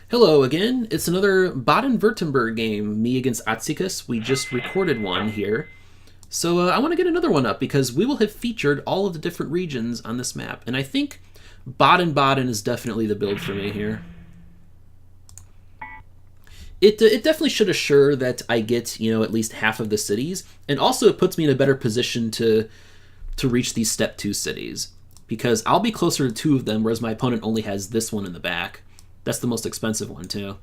Hello again. It's another Baden-Württemberg game, me against Atsikas. We just recorded one here. So I want to get another one up because we will have featured all of the different regions on this map. And I think Baden-Baden is definitely the build for me here. It definitely should assure that I get, at least half of the cities. And also it puts me in a better position to reach these Step 2 cities. Because I'll be closer to two of them, whereas my opponent only has this one in the back. That's the most expensive one, too.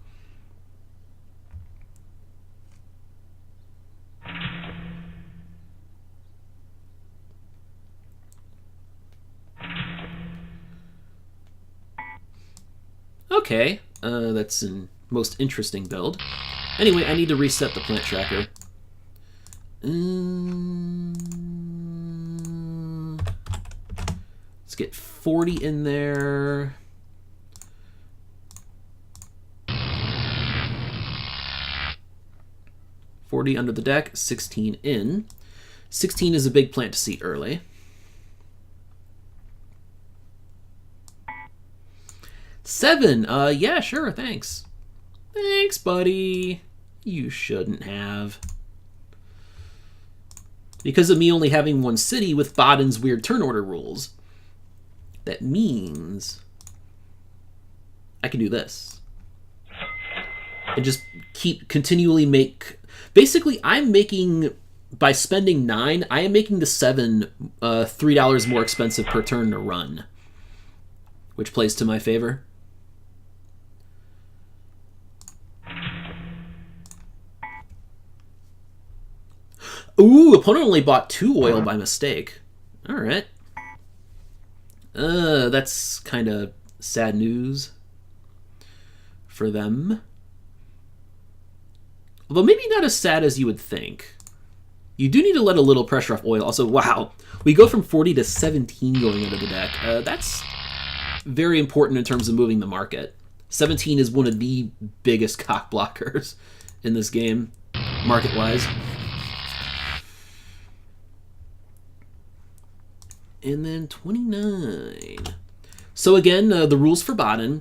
Okay, that's a most interesting build. Anyway, I need to reset the plant tracker. Let's get 40 in there. Under the deck, 16 in. 16 is a big plant to seat early. Seven, yeah, sure, thanks. Thanks, buddy. You shouldn't have. Because of me only having one city with Baden's weird turn order rules, that means I can do this. And just continually make... Basically, I'm making, by spending 9, I am making the 7 $3 more expensive per turn to run. Which plays to my favor. Ooh, opponent only bought 2 oil by mistake. Alright. That's kind of sad news for them. Although maybe not as sad as you would think. You do need to let a little pressure off oil. Also, wow, we go from 40 to 17 going under the deck. That's very important in terms of moving the market. 17 is one of the biggest cock blockers in this game, market-wise. And then 29. So again, the rules for Baden,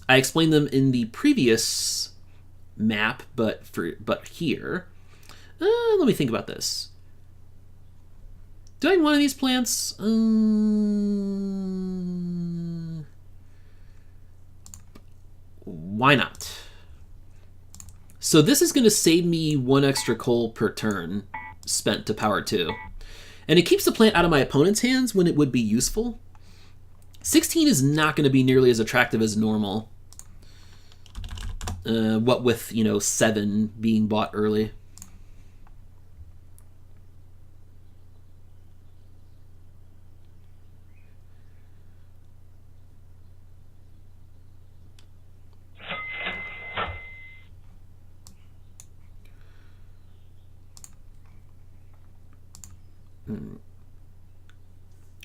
I explained them in the previous map, but here. Let me think about this. Do I want one of these plants? Why not? So this is going to save me 1 extra coal per turn spent to power 2. And it keeps the plant out of my opponent's hands when it would be useful. 16 is not going to be nearly as attractive as normal. What with, 7 being bought early.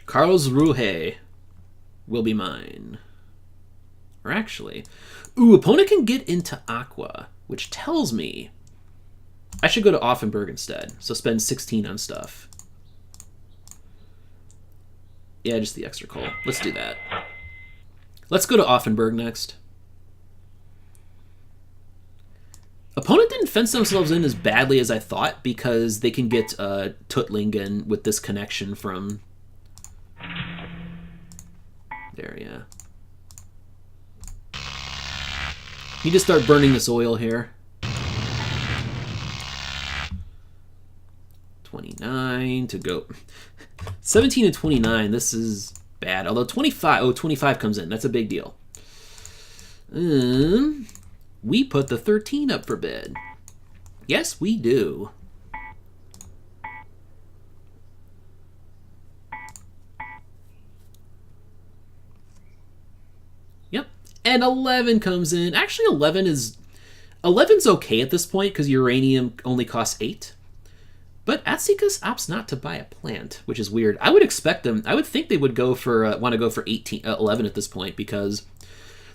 Carlos Ruhe will be mine. Or actually... Ooh, opponent can get into Aqua, which tells me I should go to Offenburg instead. So spend 16 on stuff. Yeah, just the extra coal. Let's do that. Let's go to Offenburg next. Opponent didn't fence themselves in as badly as I thought because they can get Tuttlingen with this connection from... There, yeah. Need to start burning this oil here. 29 to go. 17 and 29, this is bad. Although 25, 25 comes in. That's a big deal. We put the 13 up for bid. Yes, we do. Yep. And 11 comes in. Actually, 11's okay at this point because uranium only costs 8. But atsikas opts not to buy a plant, which is weird. I would expect them. I would think they would go for want to go for 11 at this point because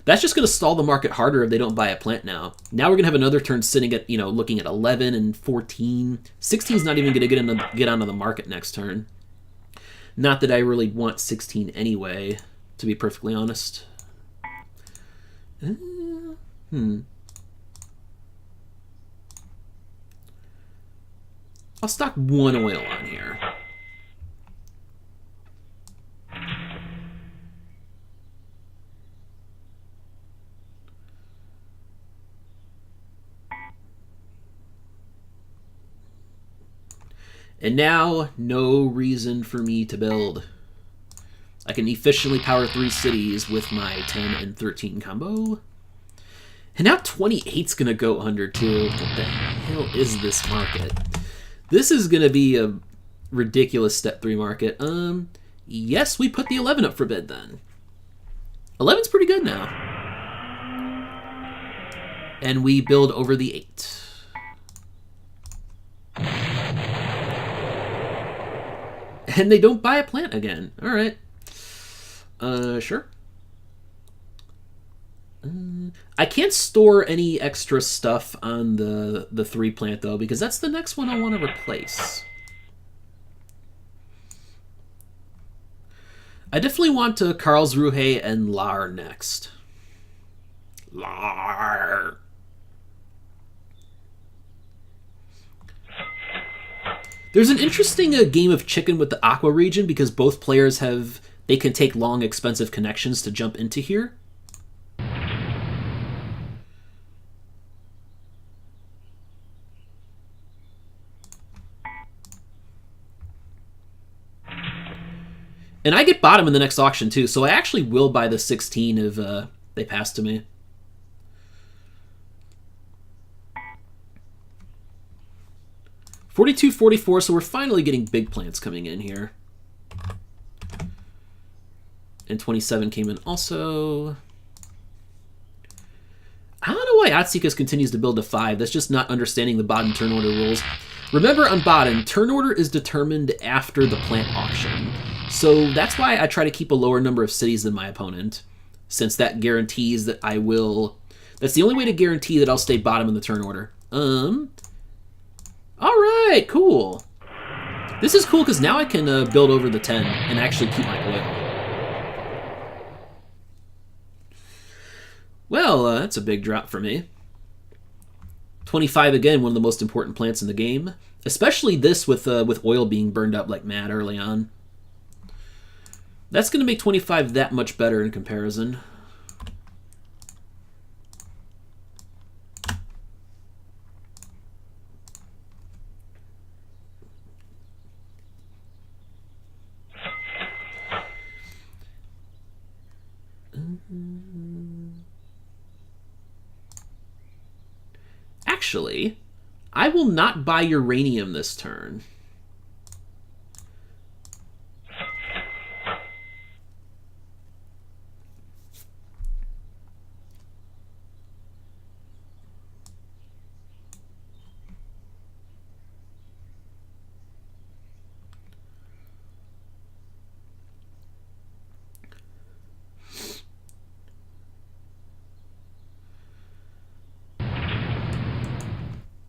that's just going to stall the market harder if they don't buy a plant now. Now we're going to have another turn sitting at looking at 11 and 14. 16 is not even going to get onto the market next turn. Not that I really want 16 anyway, to be perfectly honest. I'll stock 1 oil on here. And now, no reason for me to build. I can efficiently power 3 cities with my 10 and 13 combo. And now 28's going to go under, too. What the hell is this market? This is going to be a ridiculous step 3 market. Yes, we put the 11 up for bid, then. 11's pretty good now. And we build over the 8. And they don't buy a plant again. All right. Sure. I can't store any extra stuff on the 3 plant, though, because that's the next one I want to replace. I definitely want to Karlsruhe and Lahr next. Lahr. There's an interesting game of chicken with the Aqua region because both players they can take long, expensive connections to jump into here. And I get bottom in the next auction too, so I actually will buy the 16 if they pass to me. $42, $44, so we're finally getting big plants coming in here. And 27 came in also. I don't know why Atsikas continues to build to 5. That's just not understanding the Baden turn order rules. Remember, on Baden, turn order is determined after the plant auction. So that's why I try to keep a lower number of cities than my opponent, since that guarantees that I will... That's the only way to guarantee that I'll stay bottom in the turn order. Alright, cool. This is cool because now I can build over the 10 and actually keep my oil. Well, that's a big drop for me. 25 again, one of the most important plants in the game. Especially this with oil being burned up like mad early on. That's going to make 25 that much better in comparison. Actually, I will not buy uranium this turn.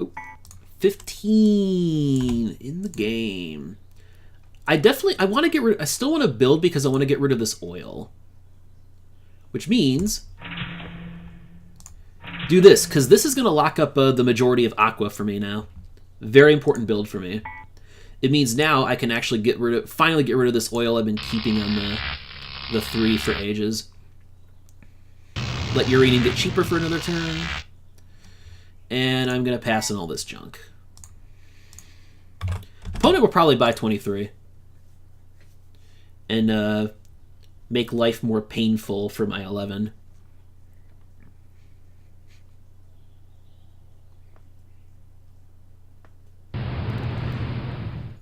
Oh, 15 in the game. I want to get rid. I still want to build because I want to get rid of this oil, which means do this because this is going to lock up the majority of aqua for me now. Very important build for me. It means now I can actually finally get rid of this oil I've been keeping on the 3 for ages. Let uranium get cheaper for another turn. And I'm going to pass in all this junk. Opponent will probably buy 23. And make life more painful for my 11.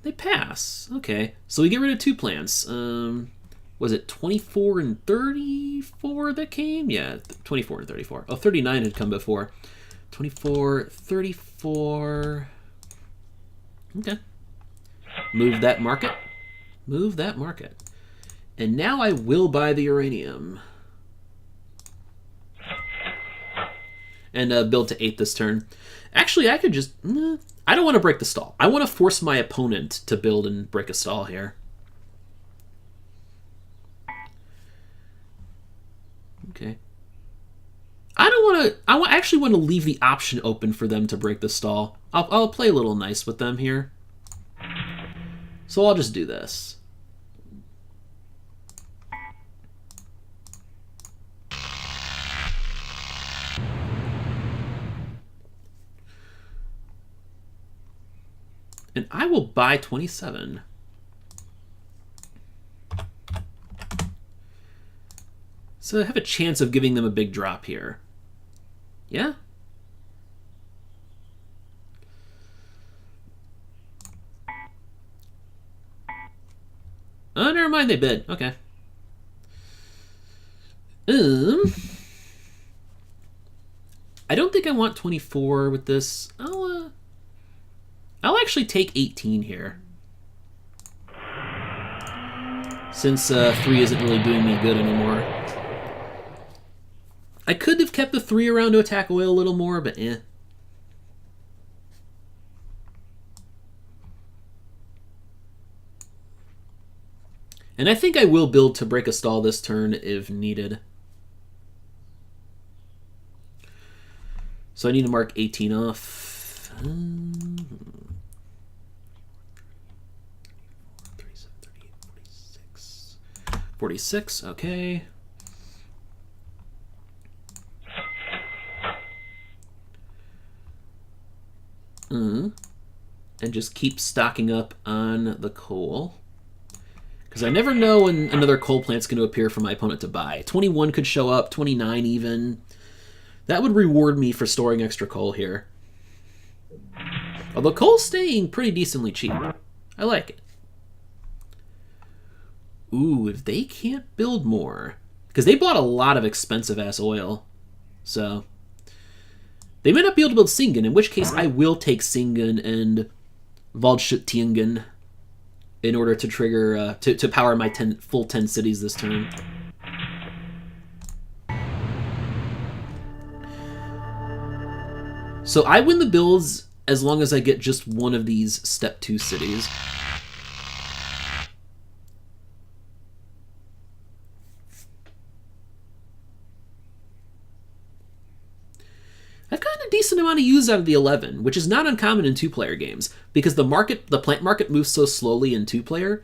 They pass. Okay. So we get rid of 2 plants. Was it 24 and 34 that came? Yeah, 24 and 34. Oh, 39 had come before. 24, 34. Okay. Move that market. Move that market. And now I will buy the uranium. And build to 8 this turn. Actually, I could just... I don't want to break the stall. I want to force my opponent to build and break a stall here. Okay. I don't I actually want to leave the option open for them to break the stall. I'll play a little nice with them here. So I'll just do this. And I will buy 27. So I have a chance of giving them a big drop here. Yeah? Oh, never mind, they bid. Okay. I don't think I want 24 with this. I'll actually take 18 here. Since 3 isn't really doing me good anymore. I could have kept the 3 around to attack oil a little more, but eh. And I think I will build to break a stall this turn if needed. So I need to mark 18 off. 46, okay. And just keep stocking up on the coal. Because I never know when another coal plant's going to appear for my opponent to buy. 21 could show up, 29 even. That would reward me for storing extra coal here. Although coal's staying pretty decently cheap. I like it. Ooh, if they can't build more. Because they bought a lot of expensive-ass oil. So they may not be able to build Singen, in which case I will take Singen and Waldschutingen in order to trigger, to power my full 10 cities this turn. So I win the builds as long as I get just one of these step 2 cities. I've gotten a decent amount of use out of the 11, which is not uncommon in 2-player games, because the plant market moves so slowly in 2-player,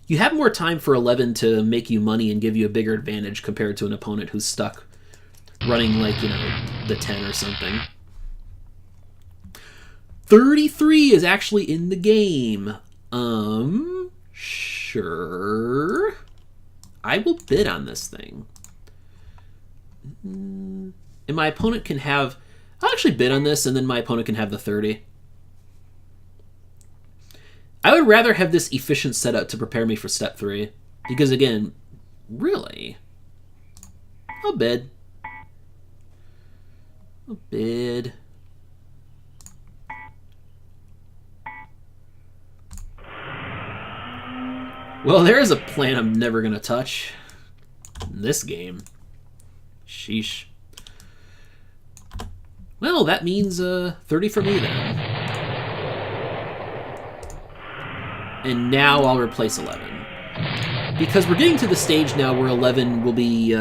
you have more time for 11 to make you money and give you a bigger advantage compared to an opponent who's stuck running like, you know, the 10 or something. 33 is actually in the game. Sure. I will bid on this thing. And my opponent can have... I'll actually bid on this, and then my opponent can have the 30. I would rather have this efficient setup to prepare me for step 3. Because, again, really? I'll bid. I'll bid. Well, there is a plan I'm never going to touch in this game. Sheesh. Well, that means 30 for me then. And now I'll replace 11. Because we're getting to the stage now where 11 will be...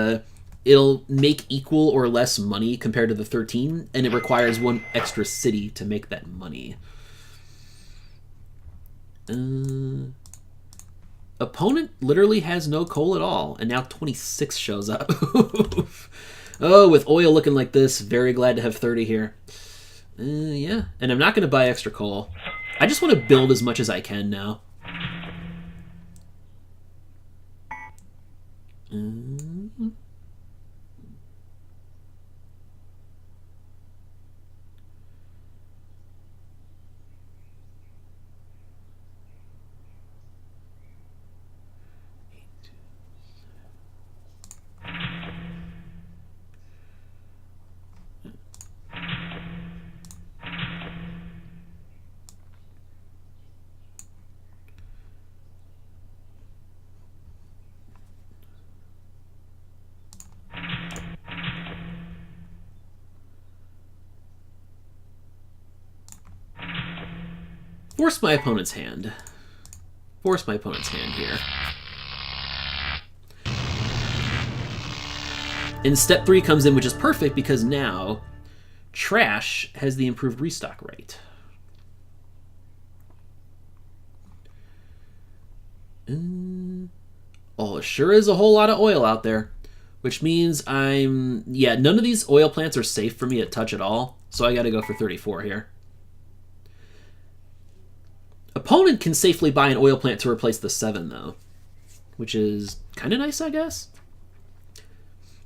it'll make equal or less money compared to the 13, and it requires one extra city to make that money. Opponent literally has no coal at all, and now 26 shows up. Oh, with oil looking like this, very glad to have 30 here. Yeah, and I'm not going to buy extra coal. I just want to build as much as I can now. Force my opponent's hand. Force my opponent's hand here. And step 3 comes in, which is perfect because now trash has the improved restock rate. Oh, it sure is a whole lot of oil out there, which means none of these oil plants are safe for me to touch at all, so I gotta go for 34 here. Opponent can safely buy an oil plant to replace the 7, though, which is kind of nice, I guess.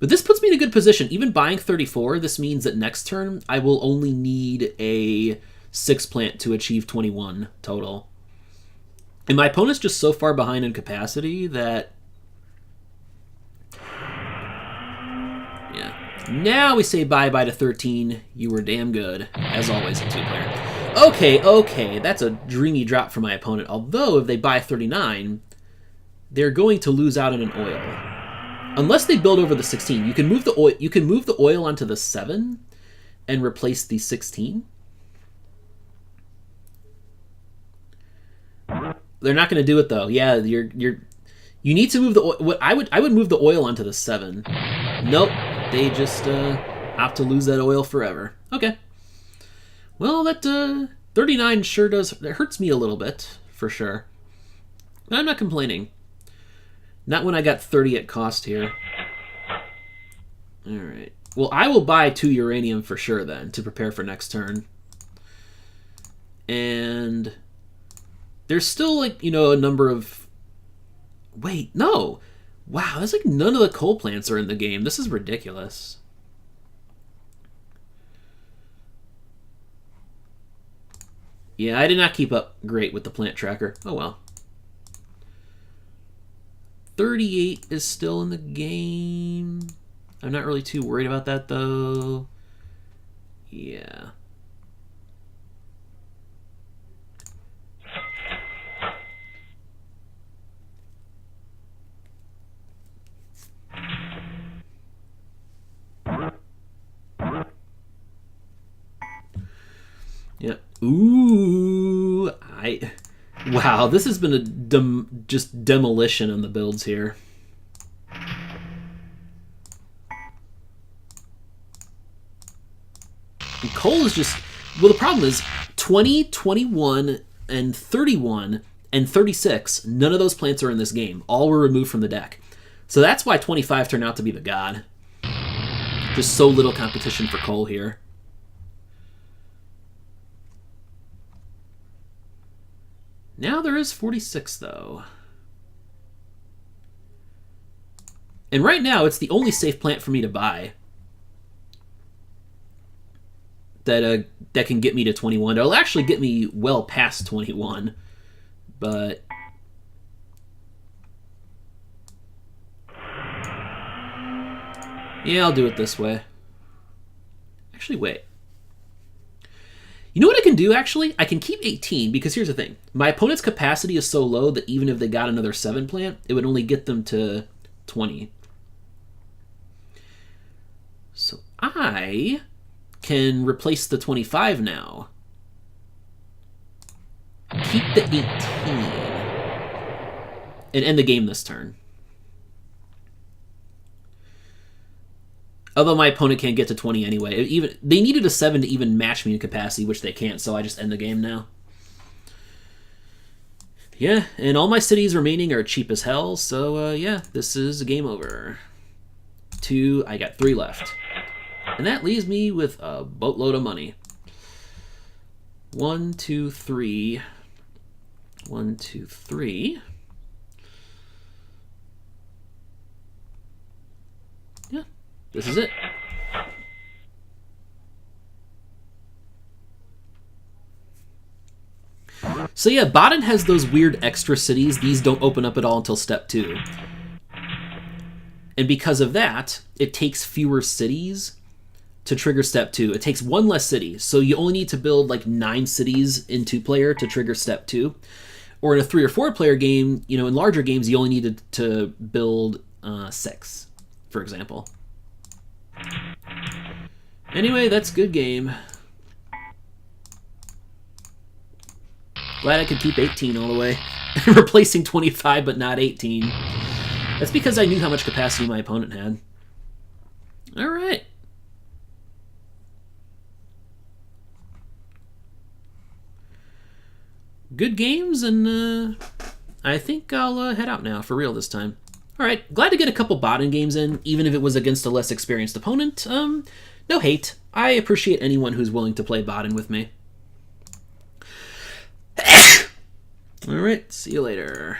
But this puts me in a good position. Even buying 34, this means that next turn I will only need a 6 plant to achieve 21 total. And my opponent's just so far behind in capacity that... yeah. Now we say bye-bye to 13. You were damn good, as always, in 2-player. Okay, that's a dreamy drop for my opponent. Although, if they buy 39, they're going to lose out on an oil. Unless they build over the 16, you can move the oil. You can move the oil onto the 7 and replace the 16. They're not going to do it though. Yeah, you need to move the oil. I would move the oil onto the 7. Nope, they just opt to lose that oil forever. Okay. Well, that 39 sure does. It hurts me a little bit for sure. But I'm not complaining. Not when I got 30 at cost here. Alright. Well, I will buy 2 uranium for sure then, to prepare for next turn. And there's still, like, a number of... Wait, no! Wow, that's like none of the coal plants are in the game. This is ridiculous. Yeah, I did not keep up great with the plant tracker. Oh well. 38 is still in the game. I'm not really too worried about that, though. Yeah. Yeah. Ooh, wow, this has been a just demolition on the builds here. And coal is just... Well, the problem is 20, 21, and 31, and 36, none of those plants are in this game. All were removed from the deck. So that's why 25 turned out to be the god. Just so little competition for coal here. Now there is 46, though. And right now, it's the only safe plant for me to buy that can get me to 21. It'll actually get me well past 21, but... yeah, I'll do it this way. Actually, wait. You know what I can do, actually? I can keep 18, because here's the thing. My opponent's capacity is so low that even if they got another 7 plant, it would only get them to 20. So I can replace the 25 now. Keep the 18. And end the game this turn. Although my opponent can't get to 20 anyway. They needed a 7 to even match me in capacity, which they can't, so I just end the game now. Yeah, and all my cities remaining are cheap as hell, so yeah, this is a game over. I got 3 left. And that leaves me with a boatload of money. 1, 2, 3. 1, 2, 3. Yeah, this is it. So yeah, Baden has those weird extra cities. These don't open up at all until step 2. And because of that, it takes fewer cities to trigger step 2. It takes 1 less city, so you only need to build like 9 cities in 2-player to trigger step 2. Or in a 3 or 4-player game, in larger games, you only needed to build 6, for example. Anyway, that's good game. Glad I could keep 18 all the way. Replacing 25, but not 18. That's because I knew how much capacity my opponent had. All right. Good games, and I think I'll head out now for real this time. All right, glad to get a couple Baden games in, even if it was against a less experienced opponent. No hate. I appreciate anyone who's willing to play Baden with me. All right, see you later.